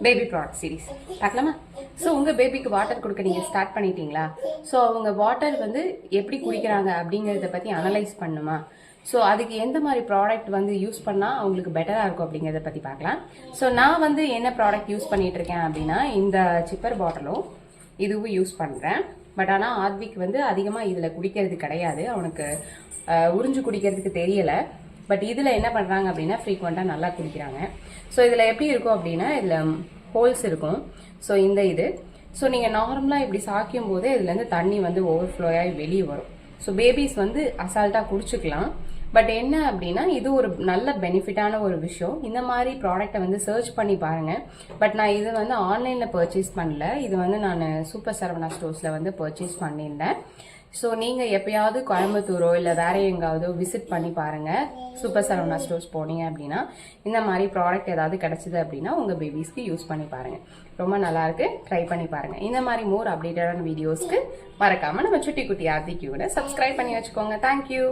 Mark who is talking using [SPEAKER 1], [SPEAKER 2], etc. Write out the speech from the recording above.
[SPEAKER 1] Baby product series பார்க்கலாமா? So உங்கள் பேபிக்கு வாட்டர் கொடுக்க நீங்கள் ஸ்டார்ட் பண்ணிட்டீங்களா? ஸோ அவங்க வாட்டர் வந்து எப்படி குடிக்கிறாங்க அப்படிங்கிறத பற்றி அனலைஸ் பண்ணுமா? ஸோ அதுக்கு எந்த மாதிரி ப்ராடக்ட் வந்து யூஸ் பண்ணால் அவங்களுக்கு பெட்டராக இருக்கும் அப்படிங்கிறத பற்றி பார்க்கலாம். ஸோ நான் வந்து என்ன ப்ராடக்ட் யூஸ் பண்ணிட்டு இருக்கேன் அப்படின்னா, இந்த சிப்பர் பாட்டிலும் இதுவும் யூஸ் பண்ணுறேன். பட் ஆனால் ஆத்விக் வந்து அதிகமாக இதில் குடிக்கிறது கிடையாது. அவனுக்கு உறிஞ்சு குடிக்கிறதுக்கு தெரியலை. பட் இதில் என்ன பண்ணுறாங்க அப்படின்னா ஃப்ரீக்வெண்ட்டாக நல்லா குடிக்கிறாங்க. ஸோ இதில் எப்படி இருக்கும் அப்படின்னா, இதில் ஹோல்ஸ் இருக்கும். ஸோ இந்த இது ஸோ நீங்கள் நார்மலாக இப்படி சாய்க்கும் போதே இதுலேருந்து தண்ணி வந்து ஓவர்ஃப்ளோ ஆகி வெளியே வரும். ஸோ பேபிஸ் வந்து அசால்ட்டாக குடிச்சுக்கலாம். பட் என்ன அப்படின்னா, இது ஒரு நல்ல பெனிஃபிட்டான ஒரு விஷயம். இந்த மாதிரி ப்ராடக்டை வந்து சர்ச் பண்ணி பாருங்கள். பட் நான் இது வந்து ஆன்லைனில் பர்ச்சேஸ் பண்ணல. இது வந்து நான் சூப்பர் சரவணா ஸ்டோர்ஸில் வந்து பர்ச்சேஸ் பண்ணியிருந்தேன். ஸோ நீங்கள் எப்பயாவது கோயம்புத்தூரோ இல்லை வேற எங்காவதோ விசிட் பண்ணி பாருங்கள். சூப்பர் சரவணா ஸ்டோர்ஸ் போனீங்க அப்படின்னா இந்த மாதிரி ப்ராடக்ட் ஏதாவது கிடைச்சிது அப்படின்னா உங்கள் பேபிஸ்க்கு யூஸ் பண்ணி பாருங்கள். ரொம்ப நல்லாயிருக்கு, ட்ரை பண்ணி பாருங்கள். இந்த மாதிரி மோர் அப்டேட்டடான வீடியோஸ்க்கு மறக்காமல் நம்ம சுட்டி குட்டி ஆர்த்திக்கு கூட சப்ஸ்கிரைப் பண்ணி வச்சுக்கோங்க. தேங்க்யூ.